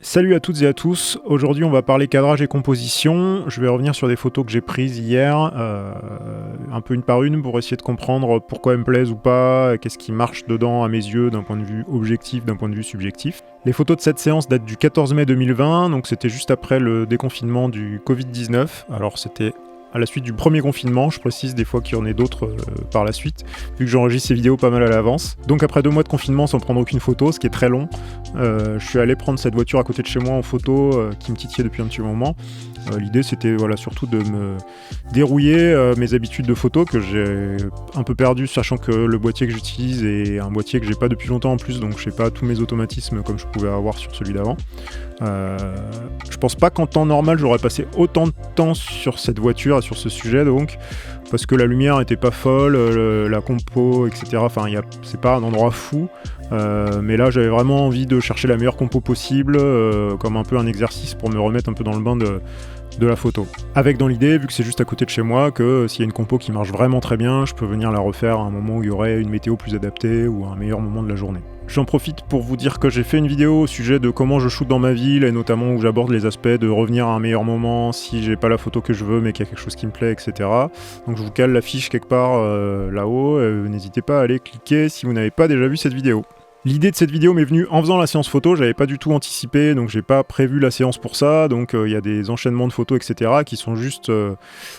Salut à toutes et à tous, aujourd'hui on va parler cadrage et composition. Je vais revenir sur des photos que j'ai prises hier, un peu une par une, pour essayer de comprendre pourquoi elles me plaisent ou pas, qu'est-ce qui marche dedans à mes yeux d'un point de vue objectif, d'un point de vue subjectif. Les photos de cette séance datent du 14 mai 2020, donc c'était juste après le déconfinement du Covid-19. Alors c'était à la suite du premier confinement, je précise des fois qu'il y en ait d'autres par la suite, vu que j'enregistre ces vidéos pas mal à l'avance. Donc après 2 mois de confinement sans prendre aucune photo, ce qui est très long, je suis allé prendre cette voiture à côté de chez moi en photo, qui me titillait depuis un petit moment. L'idée c'était surtout de me dérouiller mes habitudes de photo que j'ai un peu perdu, sachant que le boîtier que j'utilise est un boîtier que j'ai pas depuis longtemps en plus, donc je sais pas tous mes automatismes comme je pouvais avoir sur celui d'avant. Je pense pas qu'en temps normal j'aurais passé autant de temps sur cette voiture et sur ce sujet, donc parce que la lumière était pas folle, la compo, etc. Enfin, c'est pas un endroit fou, mais là j'avais vraiment envie de chercher la meilleure compo possible, comme un peu un exercice pour me remettre un peu dans le bain de la photo. Avec dans l'idée, vu que c'est juste à côté de chez moi, que s'il y a une compo qui marche vraiment très bien, je peux venir la refaire à un moment où il y aurait une météo plus adaptée ou un meilleur moment de la journée. J'en profite pour vous dire que j'ai fait une vidéo au sujet de comment je shoote dans ma ville, et notamment où j'aborde les aspects de revenir à un meilleur moment si j'ai pas la photo que je veux mais qu'il y a quelque chose qui me plaît, etc. Donc je vous cale l'affiche quelque part là-haut, n'hésitez pas à aller cliquer si vous n'avez pas déjà vu cette vidéo. L'idée de cette vidéo m'est venue en faisant la séance photo, j'avais pas du tout anticipé, donc j'ai pas prévu la séance pour ça, donc il y a des enchaînements de photos, etc. qui sont juste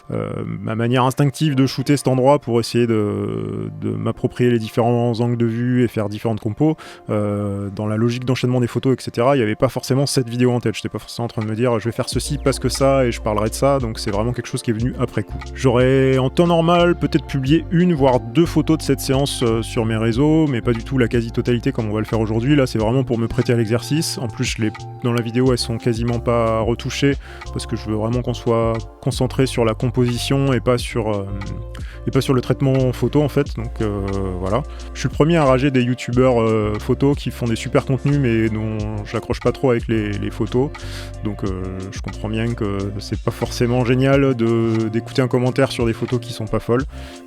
ma manière instinctive de shooter cet endroit pour essayer de m'approprier les différents angles de vue et faire différentes compos. Dans la logique d'enchaînement des photos, etc., il n'y avait pas forcément cette vidéo en tête, j'étais pas forcément en train de me dire je vais faire ceci parce que ça et je parlerai de ça, donc c'est vraiment quelque chose qui est venu après coup. J'aurais en temps normal peut-être publié 1 voire 2 photos de cette séance sur mes réseaux, mais pas du tout la quasi-totalité comme on va le faire aujourd'hui. Là c'est vraiment pour me prêter à l'exercice. En plus dans la vidéo elles sont quasiment pas retouchées parce que je veux vraiment qu'on soit concentré sur la composition et pas sur le traitement photo en fait, donc voilà. Je suis le premier à rager des youtubeurs photos qui font des super contenus mais dont j'accroche pas trop avec les photos, donc je comprends bien que c'est pas forcément génial d'écouter un commentaire sur des photos qui sont pas folles,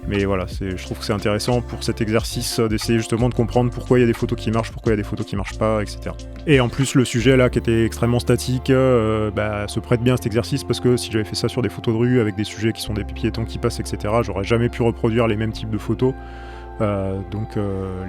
mais voilà, je trouve que c'est intéressant pour cet exercice d'essayer justement de comprendre pourquoi il y a des photos qui marchent, pourquoi il y a des photos qui marchent pas, etc. Et en plus le sujet là qui était extrêmement statique se prête bien à cet exercice, parce que si j'avais fait ça sur des photos de rue avec des sujets qui sont des piétons qui passent, etc., j'aurais jamais pu reproduire les mêmes types de photos. Donc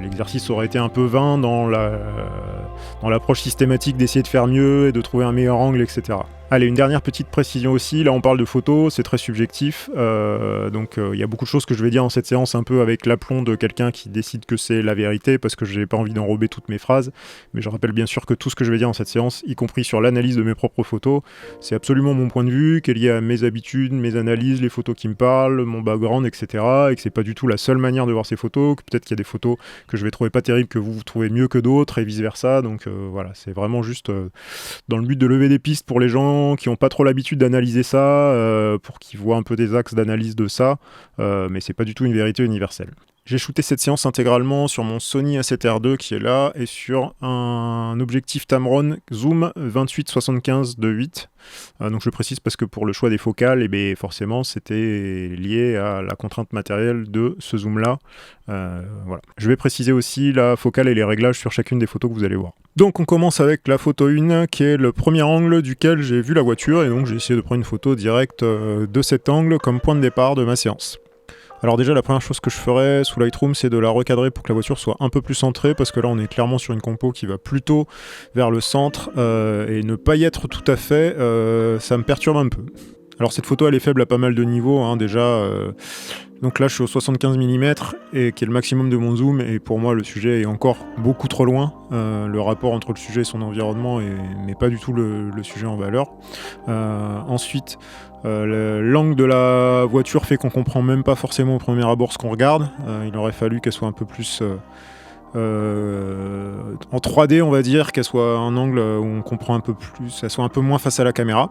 l'exercice aurait été un peu vain dans l'approche systématique d'essayer de faire mieux et de trouver un meilleur angle, etc. Allez, une dernière petite précision aussi, là on parle de photos, c'est très subjectif, donc il y a beaucoup de choses que je vais dire dans cette séance un peu avec l'aplomb de quelqu'un qui décide que c'est la vérité, parce que j'ai pas envie d'enrober toutes mes phrases, mais je rappelle bien sûr que tout ce que je vais dire dans cette séance, y compris sur l'analyse de mes propres photos, c'est absolument mon point de vue, qui est lié à mes habitudes, mes analyses, les photos qui me parlent, mon background, etc., et que c'est pas du tout la seule manière de voir ces photos, que peut-être qu'il y a des photos que je vais trouver pas terribles, que vous trouvez mieux que d'autres, et vice versa, donc voilà, c'est vraiment juste dans le but de lever des pistes pour les gens qui n'ont pas trop l'habitude d'analyser ça, pour qu'ils voient un peu des axes d'analyse de ça, mais c'est pas du tout une vérité universelle. J'ai shooté cette séance intégralement sur mon Sony A7R II qui est là, et sur un objectif Tamron Zoom 28-75 de 8. Donc je précise parce que pour le choix des focales, forcément c'était lié à la contrainte matérielle de ce zoom là. Voilà. Je vais préciser aussi la focale et les réglages sur chacune des photos que vous allez voir. Donc on commence avec la photo 1 qui est le premier angle duquel j'ai vu la voiture, et donc j'ai essayé de prendre une photo directe de cet angle comme point de départ de ma séance. Alors déjà la première chose que je ferais sous Lightroom, c'est de la recadrer pour que la voiture soit un peu plus centrée, parce que là on est clairement sur une compo qui va plutôt vers le centre, et ne pas y être tout à fait, ça me perturbe un peu. Alors cette photo elle est faible à pas mal de niveaux, hein, déjà. Donc là je suis au 75 mm et qui est le maximum de mon zoom, et pour moi le sujet est encore beaucoup trop loin. Le rapport entre le sujet et son environnement n'est pas du tout le sujet en valeur. Ensuite l'angle de la voiture fait qu'on comprend même pas forcément au premier abord ce qu'on regarde. Il aurait fallu qu'elle soit un peu plus en 3D, on va dire, qu'elle soit un angle où on comprend un peu plus, elle soit un peu moins face à la caméra.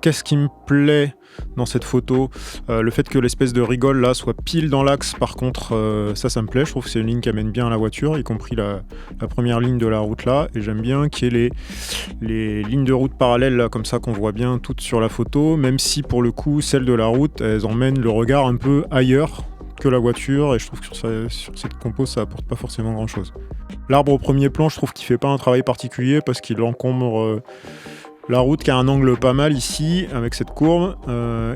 Qu'est-ce qui me plaît dans cette photo? Le fait que l'espèce de rigole là soit pile dans l'axe, par contre, ça me plaît. Je trouve que c'est une ligne qui amène bien la voiture, y compris la première ligne de la route là, et j'aime bien qu'il y ait les lignes de route parallèles là, comme ça, qu'on voit bien toutes sur la photo, même si pour le coup celles de la route elles emmènent le regard un peu ailleurs que la voiture, et je trouve que sur cette compo ça apporte pas forcément grand chose. L'arbre au premier plan, je trouve qu'il fait pas un travail particulier parce qu'il encombre la route qui a un angle pas mal ici, avec cette courbe,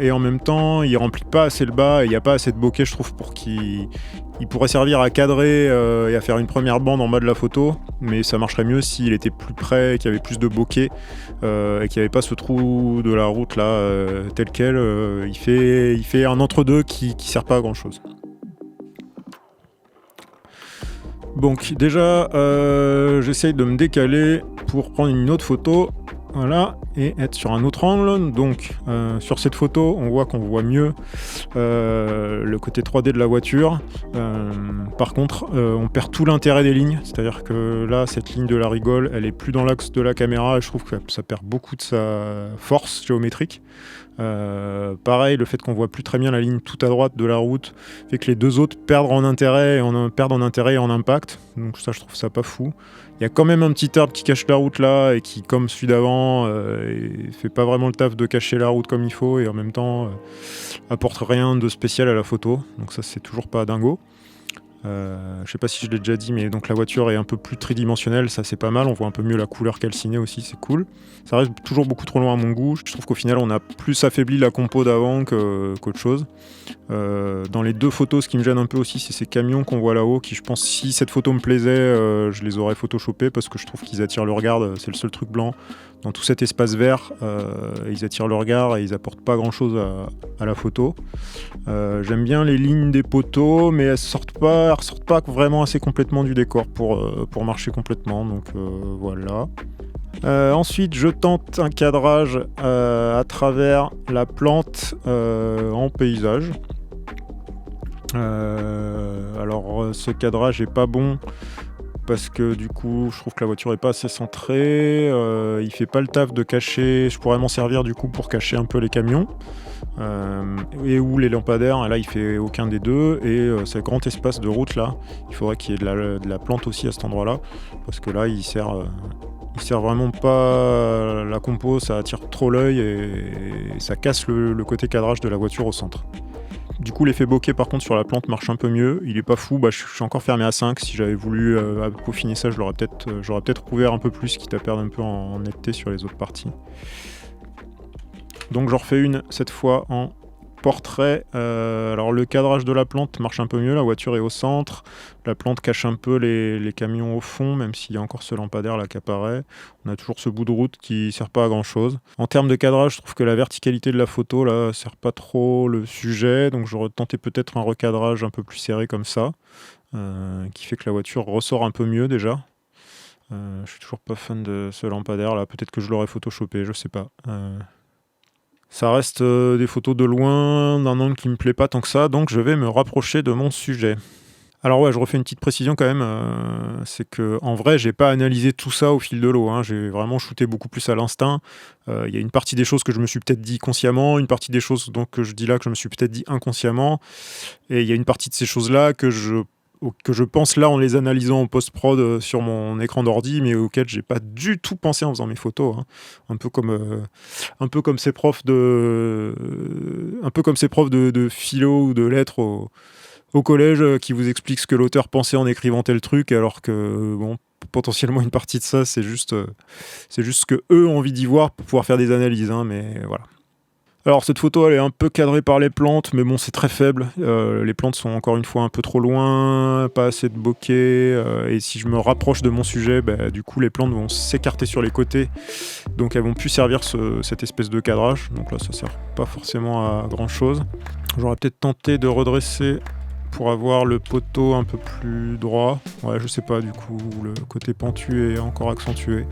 et en même temps, il remplit pas assez le bas, et il n'y a pas assez de bokeh, je trouve, pour qu'il pourrait servir à cadrer et à faire une première bande en bas de la photo, mais ça marcherait mieux s'il était plus près, qu'il y avait plus de bokeh, et qu'il n'y avait pas ce trou de la route là, tel quel. Il fait un entre-deux qui sert pas à grand-chose. Donc déjà, j'essaye de me décaler pour prendre une autre photo. Voilà, et être sur un autre angle. Donc sur cette photo, on voit mieux le côté 3D de la voiture. Par contre, on perd tout l'intérêt des lignes. C'est-à-dire que là, cette ligne de la rigole, elle est plus dans l'axe de la caméra et je trouve que ça perd beaucoup de sa force géométrique. Pareil, le fait qu'on voit plus très bien la ligne tout à droite de la route fait que les deux autres perdent en intérêt et en impact. Donc ça, je trouve ça pas fou. Il y a quand même un petit arbre qui cache la route là et qui, comme celui d'avant, fait pas vraiment le taf de cacher la route comme il faut et en même temps apporte rien de spécial à la photo. Donc ça, c'est toujours pas dingo. Je sais pas si je l'ai déjà dit, mais donc la voiture est un peu plus tridimensionnelle, ça c'est pas mal, on voit un peu mieux la couleur calcinée aussi, c'est cool. Ça reste toujours beaucoup trop loin à mon goût, je trouve qu'au final on a plus affaibli la compo d'avant qu'autre chose. Dans les deux photos, ce qui me gêne un peu aussi, c'est ces camions qu'on voit là-haut, qui je pense, si cette photo me plaisait, je les aurais photoshopés parce que je trouve qu'ils attirent le regard, c'est le seul truc blanc. Dans tout cet espace vert, ils attirent le regard et ils apportent pas grand chose à la photo. J'aime bien les lignes des poteaux, mais elles ressortent pas vraiment assez complètement du décor pour marcher complètement, donc voilà. Ensuite, je tente un cadrage à travers la plante en paysage. Alors, ce cadrage est pas bon parce que du coup, je trouve que la voiture est pas assez centrée. Il fait pas le taf de cacher. Je pourrais m'en servir du coup pour cacher un peu les camions. Et où les lampadaires, là il fait aucun des deux, et ce grand espace de route là, il faudrait qu'il y ait de la plante aussi à cet endroit là, parce que là il sert vraiment pas la compo, ça attire trop l'œil et ça casse le côté cadrage de la voiture au centre. Du coup l'effet bokeh par contre sur la plante marche un peu mieux, il est pas fou, je suis encore fermé à 5, si j'avais voulu peaufiner ça j'aurais peut-être couvert un peu plus, quitte à perdre un peu en netteté sur les autres parties. Donc j'en refais une cette fois en portrait. Alors le cadrage de la plante marche un peu mieux, la voiture est au centre, la plante cache un peu les camions au fond, même s'il y a encore ce lampadaire là qui apparaît. On a toujours ce bout de route qui sert pas à grand chose. En termes de cadrage, je trouve que la verticalité de la photo là sert pas trop le sujet, donc j'aurais tenté peut-être un recadrage un peu plus serré comme ça, qui fait que la voiture ressort un peu mieux déjà. Je suis toujours pas fan de ce lampadaire là, peut-être que je l'aurais photoshopé, je sais pas. Ça reste des photos de loin, d'un angle qui me plaît pas tant que ça, donc je vais me rapprocher de mon sujet. Alors ouais, je refais une petite précision quand même, c'est que en vrai, j'ai pas analysé tout ça au fil de l'eau, hein, j'ai vraiment shooté beaucoup plus à l'instinct. Il y a une partie des choses que je me suis peut-être dit consciemment, une partie des choses donc, que je dis là que je me suis peut-être dit inconsciemment, et il y a une partie de ces choses-là que je pense là en les analysant en post-prod sur mon écran d'ordi, mais auxquelles j'ai pas du tout pensé en faisant mes photos, hein. Un peu comme ces profs de philo ou de lettres au collège qui vous expliquent ce que l'auteur pensait en écrivant tel truc, alors que bon, potentiellement une partie de ça c'est juste ce que eux ont envie d'y voir pour pouvoir faire des analyses, hein, mais voilà. Alors cette photo elle est un peu cadrée par les plantes, mais bon c'est très faible, les plantes sont encore une fois un peu trop loin, pas assez de bokeh, et si je me rapproche de mon sujet, du coup les plantes vont s'écarter sur les côtés, donc elles vont plus servir cette espèce de cadrage, donc là ça sert pas forcément à grand chose. J'aurais peut-être tenté de redresser pour avoir le poteau un peu plus droit, ouais je sais pas, du coup le côté pentu est encore accentué.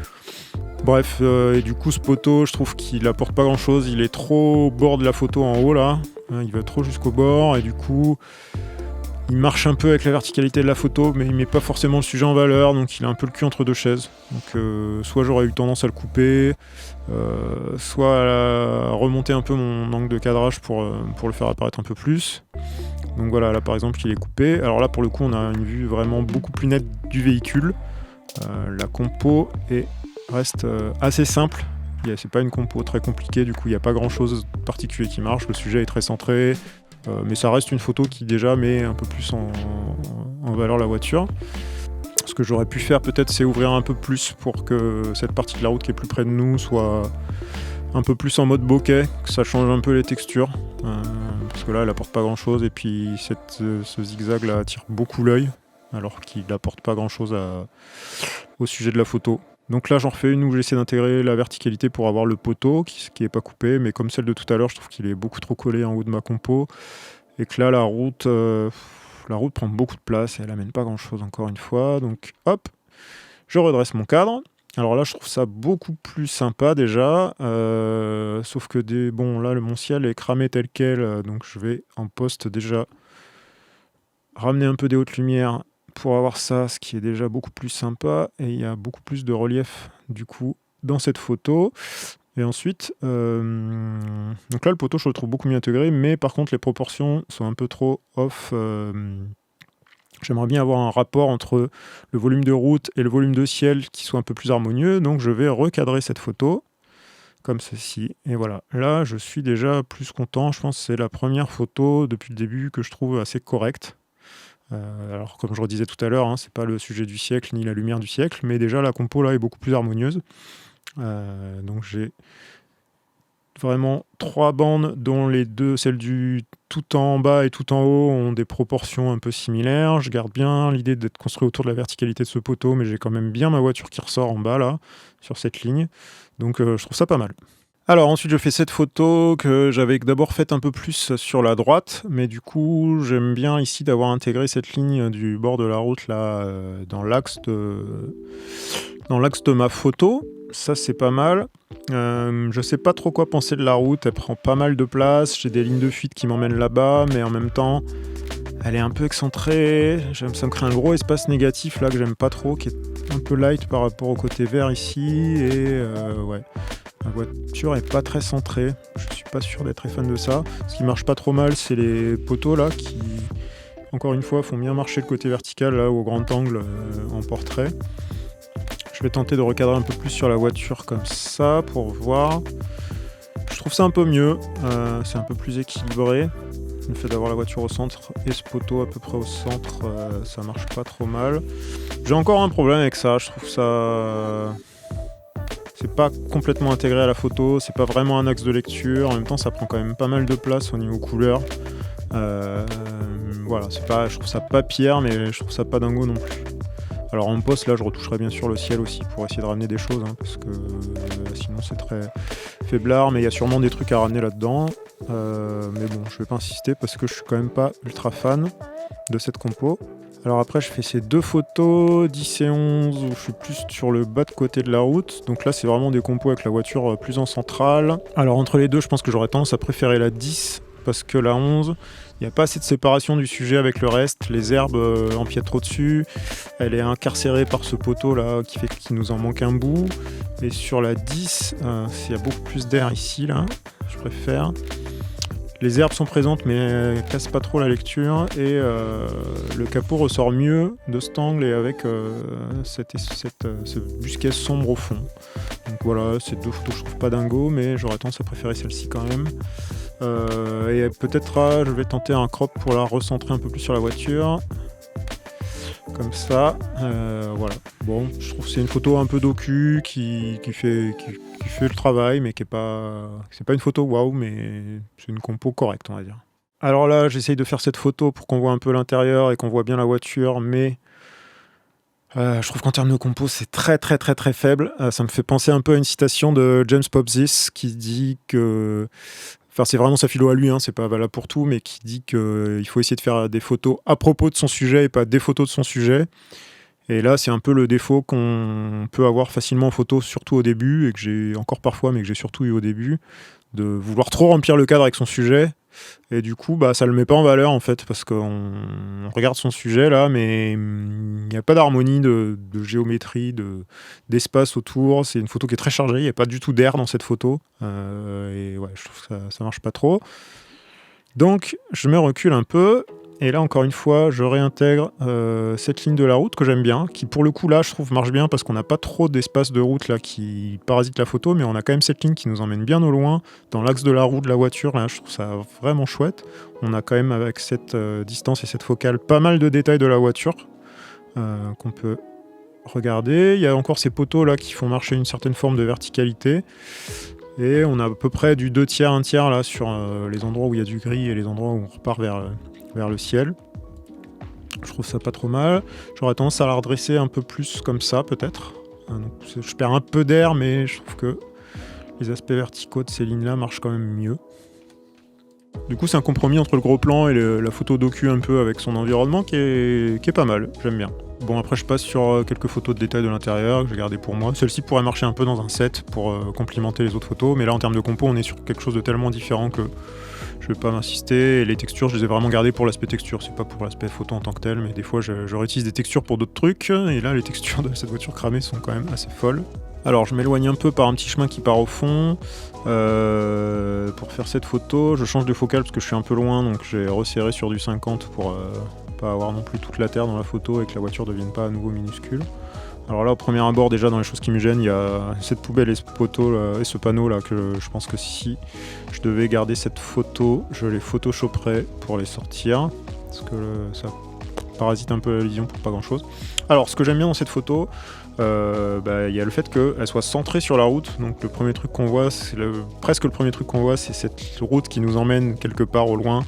Bref, et du coup ce poteau je trouve qu'il apporte pas grand chose, il est trop au bord de la photo en haut là, il va trop jusqu'au bord et du coup il marche un peu avec la verticalité de la photo mais il met pas forcément le sujet en valeur, donc il a un peu le cul entre deux chaises. Donc soit j'aurais eu tendance à le couper, soit à remonter un peu mon angle de cadrage pour le faire apparaître un peu plus. Donc voilà, là par exemple il est coupé. Alors là pour le coup on a une vue vraiment beaucoup plus nette du véhicule. La compo reste assez simple. C'est pas une compo très compliquée, du coup il n'y a pas grand chose de particulier qui marche. Le sujet est très centré, mais ça reste une photo qui déjà met un peu plus en valeur la voiture. Ce que j'aurais pu faire peut-être, c'est ouvrir un peu plus pour que cette partie de la route qui est plus près de nous soit un peu plus en mode bokeh, que ça change un peu les textures. Parce que là, elle apporte pas grand-chose, et puis ce zigzag là attire beaucoup l'œil, alors qu'il n'apporte pas grand-chose au sujet de la photo. Donc là, j'en refais une où j'essaie d'intégrer la verticalité pour avoir le poteau qui est pas coupé, mais comme celle de tout à l'heure, je trouve qu'il est beaucoup trop collé en haut de ma compo, et que là, la route prend beaucoup de place et elle amène pas grand-chose encore une fois. Donc hop, je redresse mon cadre. Alors là, je trouve ça beaucoup plus sympa déjà, sauf que là, mon ciel est cramé tel quel, donc je vais en post déjà ramener un peu des hautes lumières pour avoir ça, ce qui est déjà beaucoup plus sympa, et il y a beaucoup plus de relief du coup dans cette photo. Et ensuite, donc là le poteau je le trouve beaucoup mieux intégré, mais par contre les proportions sont un peu trop off. J'aimerais bien avoir un rapport entre le volume de route et le volume de ciel qui soit un peu plus harmonieux, donc je vais recadrer cette photo comme ceci, et voilà. Là je suis déjà plus content, je pense que c'est la première photo depuis le début que je trouve assez correcte. Alors comme je redisais tout à l'heure, hein, c'est pas le sujet du siècle ni la lumière du siècle, mais déjà la compo là est beaucoup plus harmonieuse. Donc j'ai vraiment 3 bandes dont les deux, celles du tout en bas et tout en haut, ont des proportions un peu similaires. Je garde bien l'idée d'être construit autour de la verticalité de ce poteau, mais j'ai quand même bien ma voiture qui ressort en bas là, sur cette ligne. Donc je trouve ça pas mal. Alors ensuite je fais cette photo que j'avais d'abord faite un peu plus sur la droite, mais du coup j'aime bien ici d'avoir intégré cette ligne du bord de la route là dans l'axe de ma photo. Ça c'est pas mal. Je sais pas trop quoi penser de la route, elle prend pas mal de place, j'ai des lignes de fuite qui m'emmènent là-bas, mais en même temps elle est un peu excentrée, ça me crée un gros espace négatif là que j'aime pas trop, qui est un peu light par rapport au côté vert ici, et ouais. La voiture est pas très centrée, je suis pas sûr d'être très fan de ça. Ce qui marche pas trop mal, c'est les poteaux là qui, encore une fois, font bien marcher le côté vertical là au grand angle en portrait. Je vais tenter de recadrer un peu plus sur la voiture comme ça pour voir. Je trouve ça un peu mieux, c'est un peu plus équilibré. Le fait d'avoir la voiture au centre et ce poteau à peu près au centre, ça marche pas trop mal. J'ai encore un problème avec ça, je trouve ça... C'est pas complètement intégré à la photo, c'est pas vraiment un axe de lecture, en même temps ça prend quand même pas mal de place au niveau couleur. Voilà, je trouve ça pas pire, mais je trouve ça pas dingo non plus. Alors en post là je retoucherai bien sûr le ciel aussi pour essayer de ramener des choses, hein, parce que sinon c'est très faiblard, mais il y a sûrement des trucs à ramener là-dedans. Mais bon, je vais pas insister parce que je suis quand même pas ultra fan de cette compo. Alors après je fais ces 2 photos 10 et 11 où je suis plus sur le bas de côté de la route, donc là c'est vraiment des compos avec la voiture plus en centrale. Alors entre les deux je pense que j'aurais tendance à préférer la 10 parce que la 11, il n'y a pas assez de séparation du sujet avec le reste, les herbes empiètent trop dessus, elle est incarcérée par ce poteau là qui fait qu'il nous en manque un bout, et sur la 10, il y a beaucoup plus d'air ici là, je préfère. Les herbes sont présentes mais cassent pas trop la lecture, et le capot ressort mieux de cet angle et avec ce busquet sombre au fond. Donc voilà, ces 2 photos je trouve pas dingo, mais j'aurais tendance à préférer celle-ci quand même. Et peut-être je vais tenter un crop pour la recentrer un peu plus sur la voiture. Comme ça, voilà. Bon, je trouve que c'est une photo un peu docu qui fait le travail, mais c'est pas une photo waouh, mais c'est une compo correcte, on va dire. Alors là, j'essaye de faire cette photo pour qu'on voit un peu l'intérieur et qu'on voit bien la voiture, mais je trouve qu'en termes de compo, c'est très très très très faible. Ça me fait penser un peu à une citation de James Popsis qui dit que... Enfin, c'est vraiment sa philo à lui, hein, c'est pas valable pour tout, mais qui dit qu'il faut essayer de faire des photos à propos de son sujet et pas des photos de son sujet. Et là, c'est un peu le défaut qu'on peut avoir facilement en photo, surtout au début, et que j'ai encore parfois, mais que j'ai surtout eu au début, de vouloir trop remplir le cadre avec son sujet. Et du coup, ça le met pas en valeur, en fait, parce qu'on regarde son sujet, là, mais il n'y a pas d'harmonie, de géométrie, d'espace autour. C'est une photo qui est très chargée, il n'y a pas du tout d'air dans cette photo. Et ouais, je trouve que ça marche pas trop. Donc, je me recule un peu. Et là, encore une fois, je réintègre cette ligne de la route que j'aime bien, qui pour le coup, là, je trouve marche bien parce qu'on n'a pas trop d'espace de route là qui parasite la photo, mais on a quand même cette ligne qui nous emmène bien au loin, dans l'axe de la roue de la voiture. Là, je trouve ça vraiment chouette. On a quand même, avec cette distance et cette focale, pas mal de détails de la voiture qu'on peut Regardez, il y a encore ces poteaux là qui font marcher une certaine forme de verticalité. Et on a à peu près du 2/3, 1/3 là sur les endroits où il y a du gris et les endroits où on repart vers le ciel. Je trouve ça pas trop mal. J'aurais tendance à la redresser un peu plus comme ça peut-être. Donc, je perds un peu d'air, mais je trouve que les aspects verticaux de ces lignes-là marchent quand même mieux. Du coup, c'est un compromis entre le gros plan et la photo docu un peu avec son environnement qui est pas mal, j'aime bien. Bon, après je passe sur quelques photos de détails de l'intérieur que j'ai gardées pour moi. Celle-ci pourrait marcher un peu dans un set pour complimenter les autres photos, mais là en termes de compo, on est sur quelque chose de tellement différent que je vais pas m'insister. Et les textures, je les ai vraiment gardées pour l'aspect texture, c'est pas pour l'aspect photo en tant que tel, mais des fois je réutilise des textures pour d'autres trucs, et là les textures de cette voiture cramée sont quand même assez folles. Alors je m'éloigne un peu par un petit chemin qui part au fond. Pour faire cette photo, je change de focale parce que je suis un peu loin, donc j'ai resserré sur du 50 pour pas avoir non plus toute la terre dans la photo et que la voiture ne devienne pas à nouveau minuscule. Alors là, au premier abord, déjà dans les choses qui me gênent, il y a cette poubelle et ce poteau là, et ce panneau là que je pense que si je devais garder cette photo, je les photoshopperais pour les sortir parce que ça parasite un peu la vision pour pas grand chose. Alors ce que j'aime bien dans cette photo, y a le fait qu'elle soit centrée sur la route. Donc le premier truc qu'on voit, presque le premier truc qu'on voit, c'est cette route qui nous emmène quelque part au loin.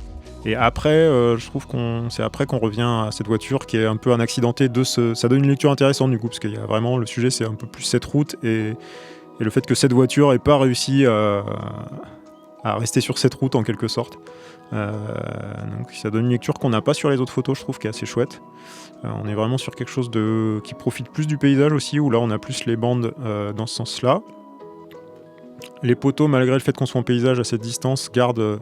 Et après, je trouve c'est après qu'on revient à cette voiture qui est un peu un accidenté ça donne une lecture intéressante du coup, parce qu'il y a vraiment, le sujet c'est un peu plus cette route et le fait que cette voiture n'ait pas réussi à rester sur cette route en quelque sorte. Donc ça donne une lecture qu'on n'a pas sur les autres photos, je trouve, qui est assez chouette. On est vraiment sur quelque chose qui profite plus du paysage aussi, où là on a plus les bandes dans ce sens-là. Les poteaux, malgré le fait qu'on soit en paysage à cette distance, gardent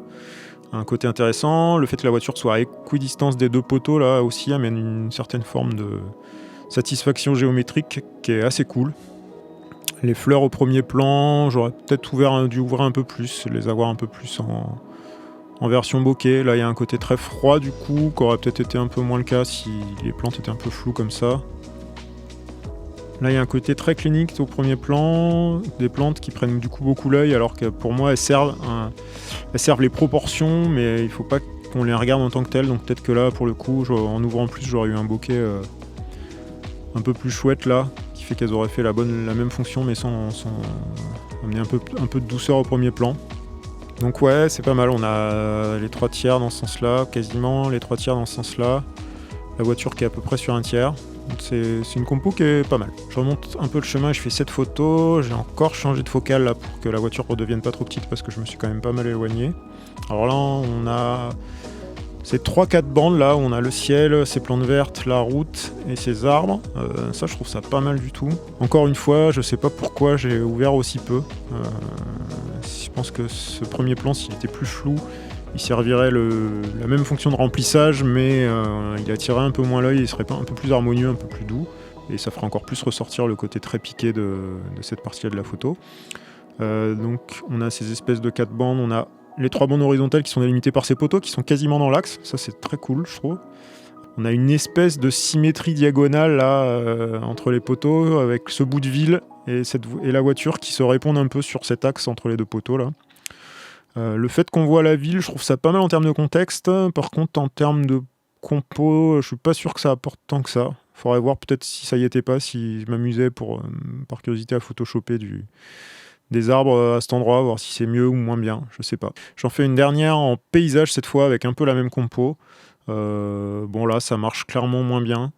un côté intéressant. Le fait que la voiture soit à équidistance des deux poteaux, là aussi, amène une certaine forme de satisfaction géométrique qui est assez cool. Les fleurs au premier plan, j'aurais peut-être dû ouvrir un peu plus, les avoir un peu plus en version bokeh. Là, il y a un côté très froid du coup, qui aurait peut-être été un peu moins le cas si les plantes étaient un peu floues comme ça. Là, il y a un côté très clinique au premier plan, des plantes qui prennent du coup beaucoup l'œil, alors que pour moi, elles servent les proportions, mais il ne faut pas qu'on les regarde en tant que telles. Donc peut-être que là, pour le coup, en ouvrant plus, j'aurais eu un bokeh un peu plus chouette là, qui fait qu'elles auraient fait la même fonction, mais sans amener un peu de douceur au premier plan. Donc ouais, c'est pas mal, on a les 3/3 dans ce sens-là, quasiment les 3/3 dans ce sens-là. La voiture qui est à peu près sur 1/3. C'est une compo qui est pas mal. Je remonte un peu le chemin et je fais cette photo. J'ai encore changé de focale là pour que la voiture ne redevienne pas trop petite parce que je me suis quand même pas mal éloigné. Alors là, on a ces 3-4 bandes là, où on a le ciel, ces plantes vertes, la route et ces arbres. Ça, je trouve ça pas mal du tout. Encore une fois, je sais pas pourquoi j'ai ouvert aussi peu. Je pense que ce premier plan, s'il était plus flou, il servirait la même fonction de remplissage, mais il attirerait un peu moins l'œil, il serait un peu plus harmonieux, un peu plus doux, et ça ferait encore plus ressortir le côté très piqué de cette partie-là de la photo. Donc on a ces espèces de 4 bandes, on a les 3 bandes horizontales qui sont délimitées par ces poteaux, qui sont quasiment dans l'axe, ça c'est très cool je trouve. On a une espèce de symétrie diagonale là, entre les poteaux, avec ce bout de ville et la voiture qui se répondent un peu sur cet axe entre les deux poteaux là. Le fait qu'on voit la ville, je trouve ça pas mal en termes de contexte. Par contre, en termes de compo, je suis pas sûr que ça apporte tant que ça. Faudrait voir peut-être si ça y était pas, si je m'amusais par curiosité à photoshopper des arbres à cet endroit, voir si c'est mieux ou moins bien, je sais pas. J'en fais une dernière en paysage cette fois, avec un peu la même compo. Bon là, ça marche clairement moins bien.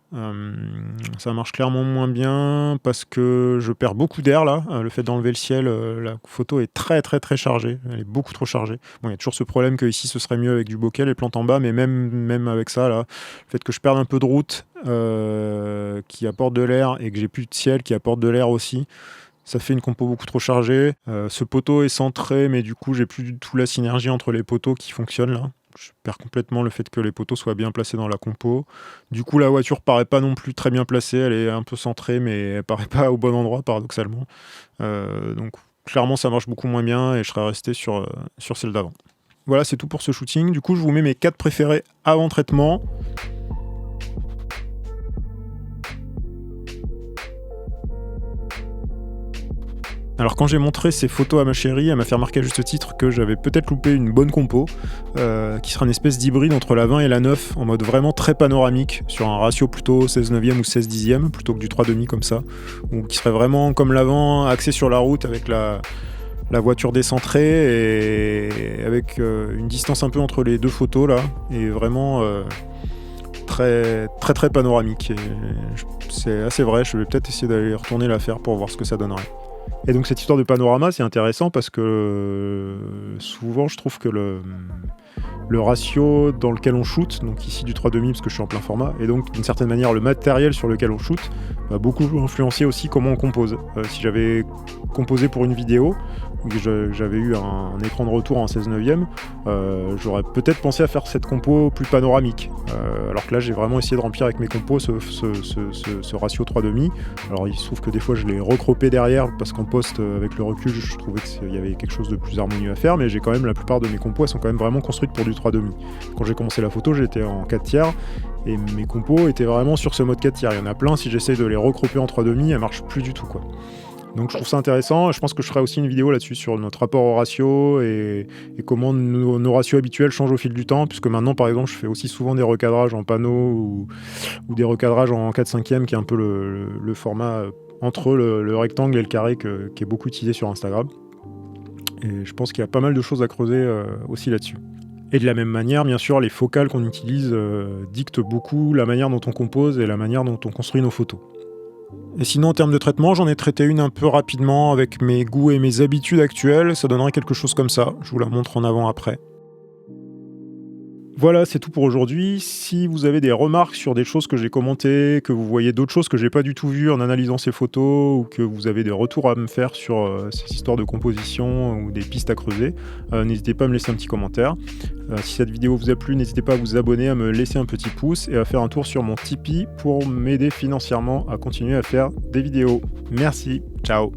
Parce que je perds beaucoup d'air là. Le fait d'enlever le ciel, la photo est très très très chargée. Elle est beaucoup trop chargée. Bon, il y a toujours ce problème que ici ce serait mieux avec du bokeh, les plantes en bas, mais même avec ça là, le fait que je perde un peu de route qui apporte de l'air et que j'ai plus de ciel qui apporte de l'air aussi. Ça fait une compo beaucoup trop chargée. Ce poteau est centré, mais du coup, j'ai plus du tout la synergie entre les poteaux qui fonctionnent là. Je perds complètement le fait que les poteaux soient bien placés dans la compo. Du coup, la voiture paraît pas non plus très bien placée. Elle est un peu centrée, mais elle paraît pas au bon endroit, paradoxalement. Donc, clairement, ça marche beaucoup moins bien et je serais resté sur celle d'avant. Voilà, c'est tout pour ce shooting. Du coup, je vous mets mes 4 préférés avant traitement. Alors quand j'ai montré ces photos à ma chérie, elle m'a fait remarquer à juste titre que j'avais peut-être loupé une bonne compo, qui sera une espèce d'hybride entre la 20 et la 9, en mode vraiment très panoramique, sur un ratio plutôt 16 neuvième ou 16 dixième, plutôt que du 3,5 comme ça, ou qui serait vraiment comme l'avant, axé sur la route avec la voiture décentrée et avec une distance un peu entre les deux photos là, et vraiment très très très panoramique. Et c'est assez vrai, je vais peut-être essayer d'aller retourner la faire pour voir ce que ça donnerait. Et donc cette histoire de panorama, c'est intéressant parce que souvent je trouve que le ratio dans lequel on shoot, donc ici du 3,5 parce que je suis en plein format, et donc d'une certaine manière le matériel sur lequel on shoot, va beaucoup influencer aussi comment on compose. Si j'avais composé pour une vidéo, j'avais eu un écran de retour en 16 neuvième, j'aurais peut-être pensé à faire cette compo plus panoramique. Alors que là j'ai vraiment essayé de remplir avec mes compos ce ratio 3,5. Alors il se trouve que des fois je l'ai recropé derrière parce qu'en post avec le recul je trouvais qu'il y avait quelque chose de plus harmonieux à faire, mais j'ai quand même la plupart de mes compos elles sont quand même vraiment construites pour du 3,5. Quand j'ai commencé la photo j'étais en 4 tiers et mes compos étaient vraiment sur ce mode 4 tiers. Il y en a plein, si j'essaye de les recroper en 3,5 elles marchent plus du tout quoi. Donc je trouve ça intéressant, je pense que je ferai aussi une vidéo là-dessus sur notre rapport au ratio et comment nos ratios habituels changent au fil du temps, puisque maintenant par exemple je fais aussi souvent des recadrages en panneau ou des recadrages en 4/5e qui est un peu le format entre le rectangle et le carré qui est beaucoup utilisé sur Instagram. Et je pense qu'il y a pas mal de choses à creuser aussi là-dessus. Et de la même manière, bien sûr, les focales qu'on utilise dictent beaucoup la manière dont on compose et la manière dont on construit nos photos. Et sinon, en termes de traitement, j'en ai traité une un peu rapidement avec mes goûts et mes habitudes actuelles. Ça donnerait quelque chose comme ça. Je vous la montre en avant-après. Voilà, c'est tout pour aujourd'hui. Si vous avez des remarques sur des choses que j'ai commentées, que vous voyez d'autres choses que j'ai pas du tout vues en analysant ces photos, ou que vous avez des retours à me faire sur ces histoires de composition ou des pistes à creuser, n'hésitez pas à me laisser un petit commentaire. Si cette vidéo vous a plu, n'hésitez pas à vous abonner, à me laisser un petit pouce et à faire un tour sur mon Tipeee pour m'aider financièrement à continuer à faire des vidéos. Merci, ciao.